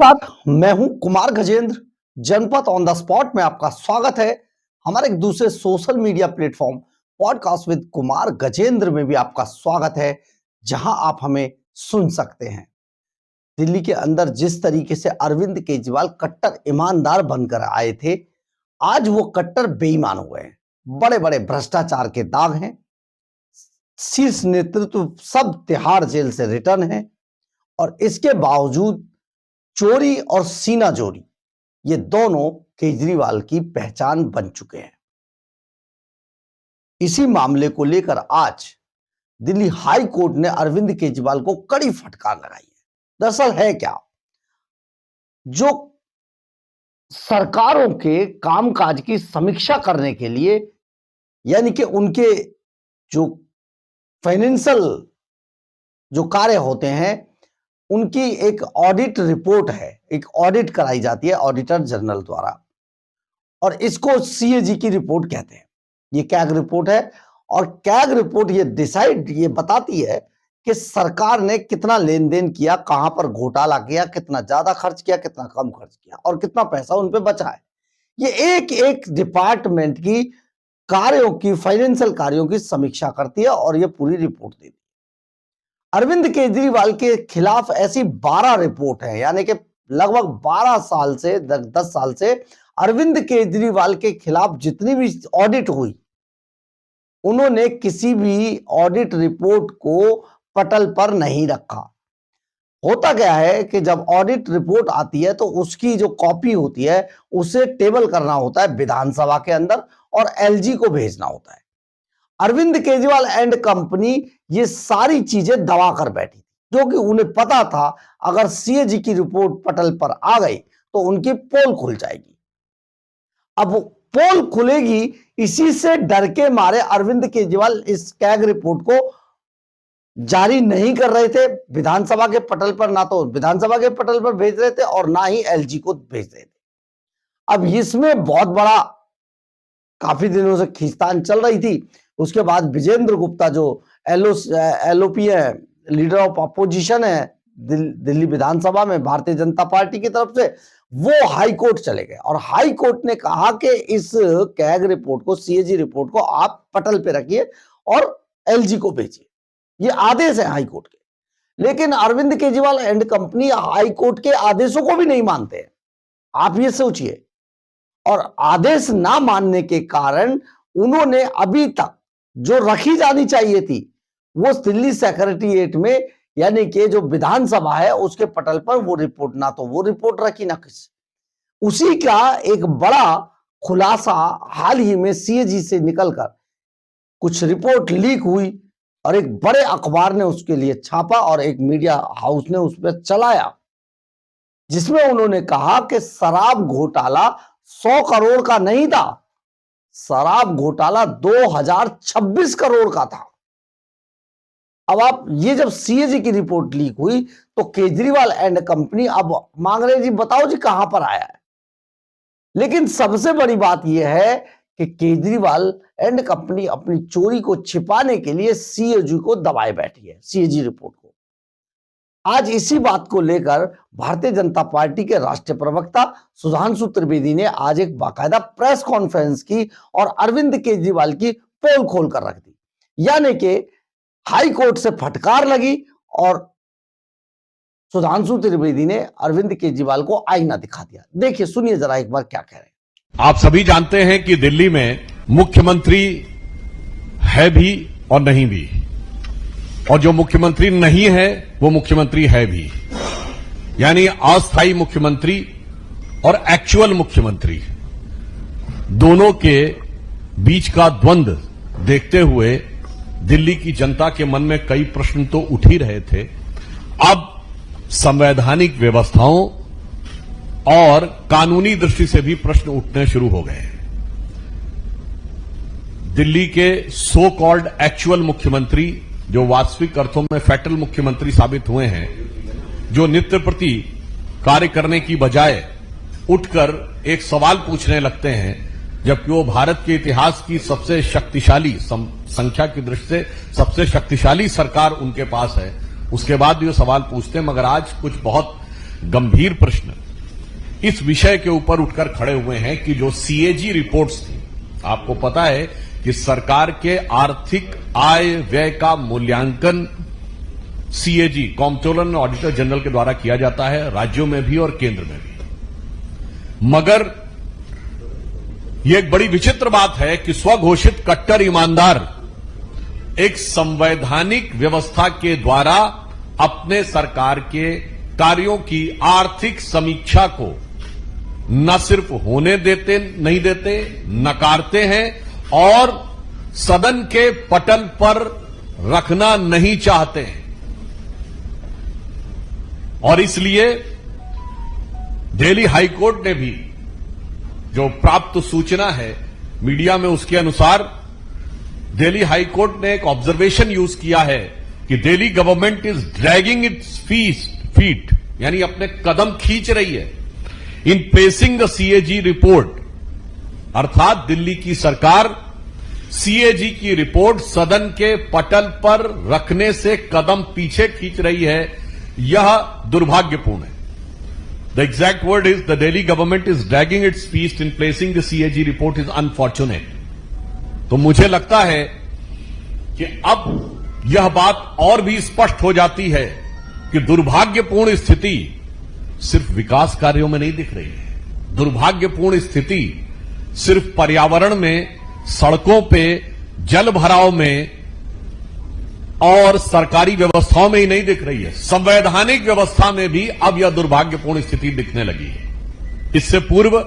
नमस्कार, मैं हूं कुमार गजेंद्र। जनपद ऑन द स्पॉट में आपका स्वागत है। हमारे एक दूसरे social media platform podcast with Kumar Gajendra में भी आपका स्वागत है, जहां आप हमें सुन सकते हैं। दिल्ली के अंदर जिस तरीके से अरविंद केजरीवाल कट्टर ईमानदार बनकर आए थे, आज वो कट्टर बेईमान हो गए। बड़े बड़े भ्रष्टाचार के दाग हैं। शीर्ष नेतृत्व सब तिहाड़ जेल से रिटर्न है और इसके बावजूद चोरी और सीना चोरी ये दोनों केजरीवाल की पहचान बन चुके हैं। इसी मामले को लेकर आज दिल्ली हाई कोर्ट ने अरविंद केजरीवाल को कड़ी फटकार लगाई है। दरअसल है क्या, जो सरकारों के कामकाज की समीक्षा करने के लिए, यानी कि उनके जो फाइनेंशियल जो कार्य होते हैं, उनकी एक ऑडिट रिपोर्ट है, एक ऑडिट कराई जाती है ऑडिटर जनरल द्वारा, और इसको सीएजी की रिपोर्ट कहते हैं। ये कैग रिपोर्ट है और कैग रिपोर्ट ये बताती है कि सरकार ने कितना लेन देन किया, कहां पर घोटाला किया, कितना ज्यादा खर्च किया, कितना कम खर्च किया और कितना पैसा उन पे बचा है। ये एक एक डिपार्टमेंट की कार्यों की, फाइनेंशियल कार्यों की समीक्षा करती है और ये पूरी रिपोर्ट देती है। अरविंद केजरीवाल के खिलाफ ऐसी 12 रिपोर्ट है, यानी कि लगभग 12 साल से 10 साल से अरविंद केजरीवाल के खिलाफ जितनी भी ऑडिट हुई, उन्होंने किसी भी ऑडिट रिपोर्ट को पटल पर नहीं रखा। होता क्या है कि जब ऑडिट रिपोर्ट आती है तो उसकी जो कॉपी होती है उसे टेबल करना होता है विधानसभा के अंदर और एलजी को भेजना होता है। अरविंद केजरीवाल एंड कंपनी ये सारी चीजें दबा कर बैठी थी, क्योंकि उन्हें पता था अगर सीएजी की रिपोर्ट पटल पर आ गई तो उनकी पोल खुल जाएगी। अब पोल खुलेगी, इसी से डर के मारे अरविंद केजरीवाल इस कैग रिपोर्ट को जारी नहीं कर रहे थे विधानसभा के पटल पर, ना तो विधानसभा के पटल पर भेज रहे थे और ना ही एलजी को भेज रहे थे। अब इसमें बहुत बड़ा काफी दिनों से खींचतान चल रही थी। उसके बाद विजेंद्र गुप्ता जो एलओपी है, लीडर ऑफ अपोजिशन है दिल्ली विधानसभा में भारतीय जनता पार्टी की तरफ से, वो हाई कोर्ट चले गए और हाई कोर्ट ने कहा कि इस कैग रिपोर्ट को, सीएजी रिपोर्ट को आप पटल पे रखिए और एलजी को भेजिए। ये आदेश है हाई कोर्ट के। लेकिन Arvind Kejriwal and company high court के आदेशों को भी नहीं मानते हैं, आप ये सोचिए। और आदेश ना मानने के कारण उन्होंने अभी तक जो रखी जानी चाहिए थी वो दिल्ली सेक्रेटेरिएट में, यानी कि जो विधानसभा है उसके पटल पर वो रिपोर्ट, ना तो वो रिपोर्ट रखी ना किसी। उसी का एक बड़ा खुलासा हाल ही में सीएजी से निकलकर कुछ रिपोर्ट लीक हुई और एक बड़े अखबार ने उसके लिए छापा और एक मीडिया हाउस ने उस पर चलाया, जिसमें उन्होंने कहा कि शराब घोटाला 100 करोड़ का नहीं था, शराब घोटाला 2026 करोड़ का था। अब आप ये, जब सीएजी की रिपोर्ट लीक हुई तो केजरीवाल एंड कंपनी अब मांग रहे जी बताओ जी कहां पर आया है। लेकिन सबसे बड़ी बात यह है कि केजरीवाल एंड कंपनी अपनी चोरी को छिपाने के लिए सीएजी को दबाए बैठी है, सीएजी रिपोर्ट को। आज इसी बात को लेकर भारतीय जनता पार्टी के राष्ट्रीय प्रवक्ता सुधांशु त्रिवेदी ने आज एक बाकायदा प्रेस कॉन्फ्रेंस की और अरविंद केजरीवाल की पोल खोल कर रख दी। यानी कि हाई कोर्ट से फटकार लगी और सुधांशु त्रिवेदी ने अरविंद केजरीवाल को आईना दिखा दिया। देखिए, सुनिए जरा एक बार क्या कह रहे हैं। आप सभी जानते हैं कि दिल्ली में मुख्यमंत्री है भी और नहीं भी, और जो मुख्यमंत्री नहीं है वो मुख्यमंत्री है भी, यानी अस्थायी मुख्यमंत्री और एक्चुअल मुख्यमंत्री दोनों के बीच का द्वंद्व देखते हुए दिल्ली की जनता के मन में कई प्रश्न तो उठ ही रहे थे। अब संवैधानिक व्यवस्थाओं और कानूनी दृष्टि से भी प्रश्न उठने शुरू हो गए। दिल्ली के सो कॉल्ड एक्चुअल मुख्यमंत्री, जो वास्तविक अर्थों में फेटल मुख्यमंत्री साबित हुए हैं, जो नित्य प्रति कार्य करने की बजाय उठकर एक सवाल पूछने लगते हैं, जबकि वो भारत के इतिहास की सबसे शक्तिशाली, संख्या की दृष्टि से सबसे शक्तिशाली सरकार उनके पास है, उसके बाद भी वो सवाल पूछते हैं। मगर आज कुछ बहुत गंभीर प्रश्न इस विषय के ऊपर उठकर खड़े हुए हैं कि जो सीएजी रिपोर्ट्स थी, आपको पता है कि सरकार के आर्थिक आय व्यय का मूल्यांकन CAG comptroller and auditor general के द्वारा किया जाता है, राज्यों में भी और केंद्र में भी। मगर यह एक बड़ी विचित्र बात है कि स्वघोषित कट्टर ईमानदार एक संवैधानिक व्यवस्था के द्वारा अपने सरकार के कार्यों की आर्थिक समीक्षा को न सिर्फ होने देते नहीं देते, नकारते हैं और सदन के पटल पर रखना नहीं चाहते हैं। और इसलिए दिल्ली हाईकोर्ट ने भी जो प्राप्त सूचना है मीडिया में, उसके अनुसार दिल्ली हाईकोर्ट ने एक ऑब्जर्वेशन यूज किया है कि Delhi government is dragging its feet, यानी अपने कदम खींच रही है इन प्लेसिंग द सीएजी रिपोर्ट, अर्थात दिल्ली की सरकार सीएजी की रिपोर्ट सदन के पटल पर रखने से कदम पीछे खींच रही है। यह दुर्भाग्यपूर्ण है। The exact word is the Delhi government is dragging its feet in placing the CAG report is unfortunate. तो मुझे लगता है कि अब यह बात और भी स्पष्ट हो जाती है कि दुर्भाग्यपूर्ण स्थिति सिर्फ विकास कार्यों में नहीं दिख रही है। दुर्भाग्यपूर्ण स्थिति सिर्फ पर्यावरण में, सड़कों पे, जल भराव में और सरकारी व्यवस्थाओं में ही नहीं दिख रही है, संवैधानिक व्यवस्था में भी अब यह दुर्भाग्यपूर्ण स्थिति दिखने लगी है। इससे पूर्व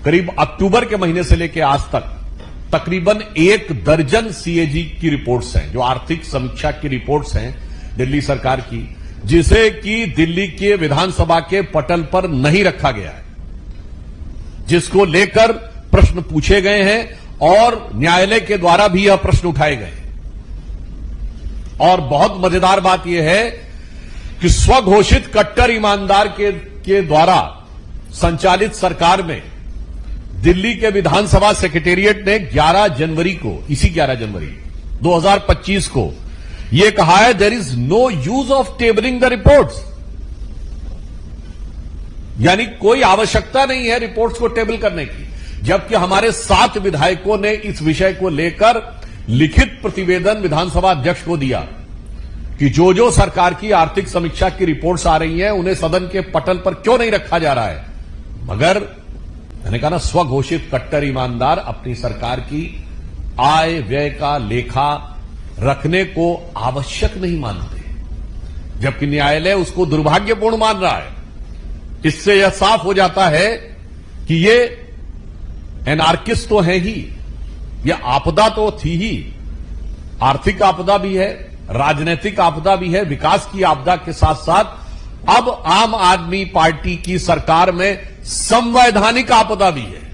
करीब अक्टूबर के महीने से लेकर आज तक तकरीबन 1 दर्जन सीएजी की रिपोर्ट्स हैं, जो आर्थिक समीक्षा की रिपोर्ट्स हैं दिल्ली सरकार की, जिसे कि दिल्ली के विधानसभा के पटल पर नहीं रखा गया है, जिसको लेकर प्रश्न पूछे गए हैं और न्यायालय के द्वारा भी यह प्रश्न उठाए गए। और बहुत मजेदार बात यह है कि स्वघोषित कट्टर ईमानदार के द्वारा संचालित सरकार में दिल्ली के विधानसभा सेक्रेटेरिएट ने 11 जनवरी को, इसी 11 जनवरी 2025 को यह कहा है, there is no use of tabling the reports, यानी कोई आवश्यकता नहीं है रिपोर्ट्स को टेबल करने की। जबकि हमारे 7 विधायकों ने इस विषय को लेकर लिखित प्रतिवेदन विधानसभा अध्यक्ष को दिया कि जो जो सरकार की आर्थिक समीक्षा की रिपोर्ट्स आ रही हैं उन्हें सदन के पटल पर क्यों नहीं रखा जा रहा है। मगर मैंने कहा ना, स्वघोषित कट्टर ईमानदार अपनी सरकार की आय व्यय का लेखा रखने को आवश्यक नहीं मानते, जबकि न्यायालय उसको दुर्भाग्यपूर्ण मान रहा है। इससे यह साफ हो जाता है कि ये एनार्किस्ट तो है ही, यह आपदा तो थी ही, आर्थिक आपदा भी है, राजनीतिक आपदा भी है, विकास की आपदा के साथ साथ अब आम आदमी पार्टी की सरकार में संवैधानिक आपदा भी है।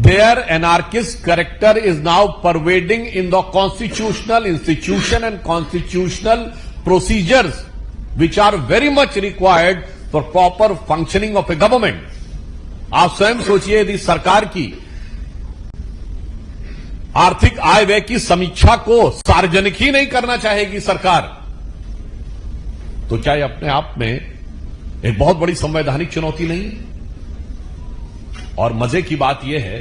Their anarchist character is now pervading in the constitutional institution and constitutional procedures which are very much required for proper functioning of a government. आप स्वयं सोचिए, यदि सरकार की आर्थिक आय व्यय की समीक्षा को सार्वजनिक ही नहीं करना चाहेगी सरकार, तो क्या यह अपने आप में एक बहुत बड़ी संवैधानिक चुनौती नहीं है? और मजे की बात यह है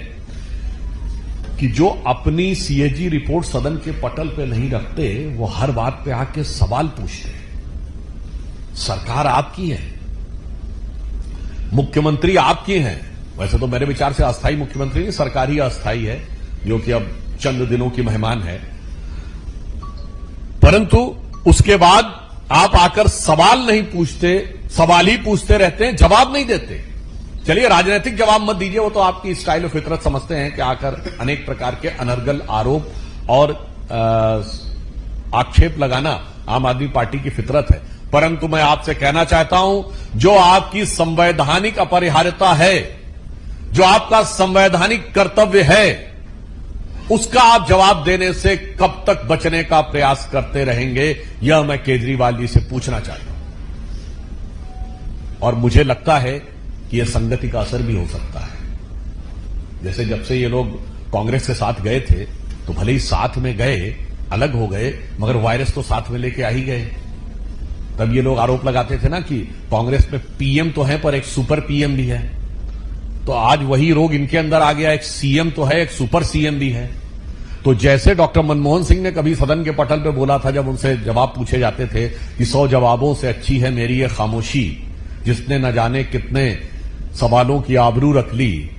कि जो अपनी सीएजी रिपोर्ट सदन के पटल पे नहीं रखते, वो हर बात पे आके सवाल पूछते हैं। सरकार आपकी है, मुख्यमंत्री आपकी हैं। वैसे तो मेरे विचार से अस्थायी मुख्यमंत्री नहीं, सरकार ही अस्थायी है, जो कि अब चंद दिनों की मेहमान है। परंतु उसके बाद आप आकर सवाल नहीं पूछते, सवाल ही पूछते रहते हैं, जवाब नहीं देते। चलिए, राजनीतिक जवाब मत दीजिए, वो तो आपकी स्टाइल ऑफ फितरत समझते हैं कि आकर अनेक प्रकार के अनर्गल आरोप और आक्षेप लगाना आम आदमी पार्टी की फितरत है। परंतु मैं आपसे कहना चाहता हूं, जो आपकी संवैधानिक अपरिहार्यता है, जो आपका संवैधानिक कर्तव्य है, उसका आप जवाब देने से कब तक बचने का प्रयास करते रहेंगे, यह मैं केजरीवाल जी से पूछना चाहता हूं। और मुझे लगता है कि यह संगति का असर भी हो सकता है। जैसे जब से ये लोग कांग्रेस के साथ गए थे, तो भले ही साथ में गए, अलग हो गए, मगर वायरस तो साथ में लेके आ ही गए। तब ये लोग आरोप लगाते थे ना कि कांग्रेस में पीएम तो है पर एक सुपर पीएम भी है। तो आज वही रोग इनके अंदर आ गया, एक सीएम तो है, एक सुपर सीएम भी है। तो जैसे डॉक्टर मनमोहन सिंह ने कभी सदन के पटल पे बोला था, जब उनसे जवाब पूछे जाते थे कि 100 जवाबों से अच्छी है मेरी ये खामोशी, जिसने न जाने कितने सवालों की आबरू रख ली,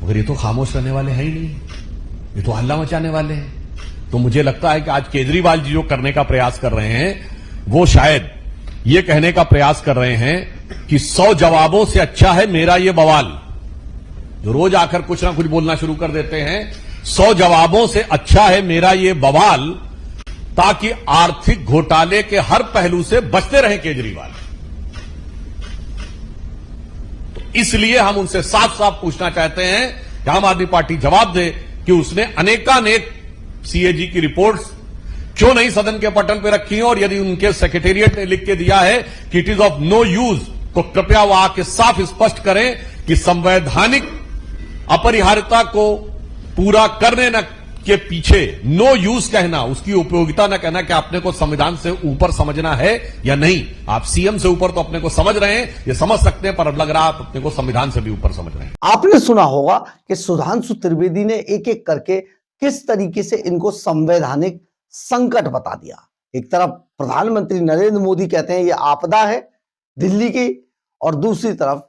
मगर ये तो खामोश रहने वाले हैं ही नहीं, ये तो हल्ला मचाने वाले हैं। तो मुझे लगता है कि आज केजरीवाल जी जो करने का प्रयास कर रहे हैं, वो शायद ये कहने का प्रयास कर रहे हैं कि 100 जवाबों से अच्छा है मेरा ये बवाल। जो रोज आकर कुछ ना कुछ बोलना शुरू कर देते हैं, 100 जवाबों से अच्छा है मेरा ये बवाल, ताकि आर्थिक घोटाले के हर पहलू से बचते रहे केजरीवाल। तो इसलिए हम उनसे साफ साफ पूछना चाहते हैं कि आम आदमी पार्टी जवाब दे कि उसने अनेकानेक सीएजी की रिपोर्ट्स क्यों नहीं सदन के पटल पर रखी हैं, और यदि उनके सेक्रेटेरिएट ने लिख के दिया है कि it is of no use, तो कृपया वो आके साफ स्पष्ट करें कि संवैधानिक अपरिहार्यता को पूरा करने न के पीछे नो यूज कहना, उसकी उपयोगिता न कहना कि आपने को संविधान से ऊपर समझना है या नहीं। आप सीएम से ऊपर तो अपने को समझ रहे हैं, ये समझ सकते हैं, पर अब लग रहा है आप अपने को संविधान से भी ऊपर समझ रहे हैं। आपने सुना होगा कि सुधांशु त्रिवेदी ने एक एक करके किस तरीके से इनको संवैधानिक संकट बता दिया। एक तरफ प्रधानमंत्री नरेंद्र मोदी कहते हैं ये आपदा है दिल्ली की, और दूसरी तरफ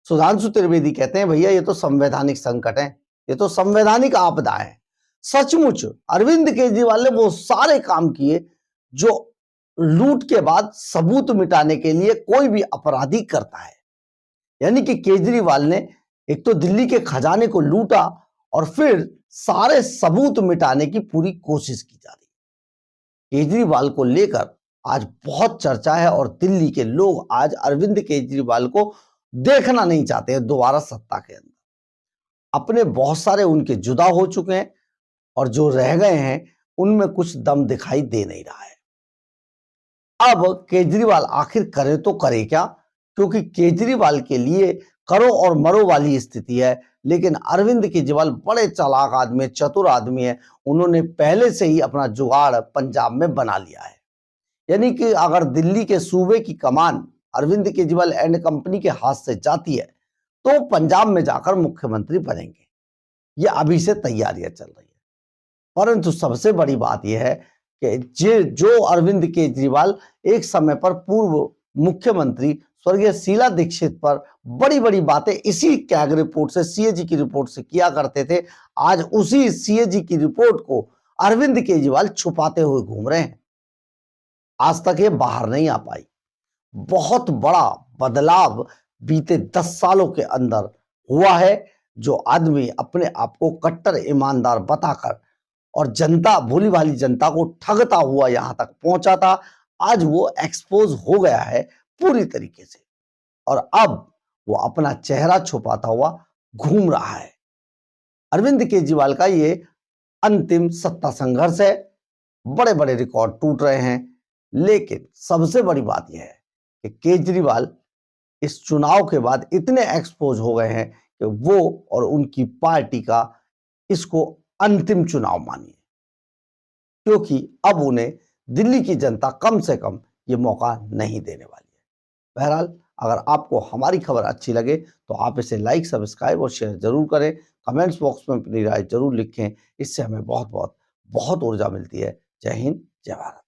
सुधांशु त्रिवेदी कहते हैं भैया ये तो संवैधानिक संकट है, ये तो संवैधानिक आपदा है। सचमुच अरविंद केजरीवाल ने वो सारे काम किए जो लूट के बाद सबूत मिटाने के लिए कोई भी अपराधी करता है। यानी कि केजरीवाल ने एक तो दिल्ली के खजाने को लूटा और फिर सारे सबूत मिटाने की पूरी कोशिश की जा रही है। केजरीवाल को लेकर आज बहुत चर्चा है और दिल्ली के लोग आज अरविंद केजरीवाल को देखना नहीं चाहते हैं दोबारा सत्ता के अंदर। अपने बहुत सारे उनके जुदा हो चुके हैं और जो रह गए हैं उनमें कुछ दम दिखाई दे नहीं रहा है। अब केजरीवाल आखिर करे तो करे क्या, क्योंकि केजरीवाल के लिए करो और मरो वाली स्थिति है। लेकिन अरविंद केजरीवाल बड़े चालाक आदमी, चतुर आदमी है, उन्होंने पहले से ही अपना जुगाड़ पंजाब में बना लिया है। यानी कि अगर दिल्ली के सूबे की कमान अरविंद केजरीवाल एंड कंपनी के हाथ से जाती है तो पंजाब में जाकर मुख्यमंत्री बनेंगे। ये अभी से तैयारियां चल रही है। परंतु सबसे बड़ी बात यह है कि जो अरविंद केजरीवाल एक समय पर पूर्व मुख्यमंत्री स्वर्गीय शीला दीक्षित पर बड़ी बड़ी बातें इसी कैग रिपोर्ट से, सीएजी की रिपोर्ट से किया करते थे, आज उसी सीएजी की रिपोर्ट को अरविंद केजरीवाल छुपाते हुए घूम रहे हैं। आज तक ये बाहर नहीं आ पाई। बहुत बड़ा बदलाव बीते 10 सालों के अंदर हुआ है। जो आदमी अपने आप को कट्टर ईमानदार बताकर और जनता, भोली भाली जनता को ठगता हुआ यहां तक पहुंचा था, आज वो एक्सपोज हो गया है पूरी तरीके से, और अब वो अपना चेहरा छुपाता हुआ घूम रहा है। अरविंद केजरीवाल का ये अंतिम सत्ता संघर्ष है। बड़े बड़े रिकॉर्ड टूट रहे हैं, लेकिन सबसे बड़ी बात यह है कि केजरीवाल इस चुनाव के बाद इतने एक्सपोज हो गए हैं कि वो और उनकी पार्टी का इसको अंतिम चुनाव मानिए, क्योंकि अब उन्हें दिल्ली की जनता कम से कम ये मौका नहीं देने वाली है। बहरहाल, अगर आपको हमारी खबर अच्छी लगे तो आप इसे लाइक, सब्सक्राइब और शेयर जरूर करें। कमेंट्स बॉक्स में अपनी राय जरूर लिखें, इससे हमें बहुत बहुत बहुत ऊर्जा मिलती है। जय हिंद, जय भारत।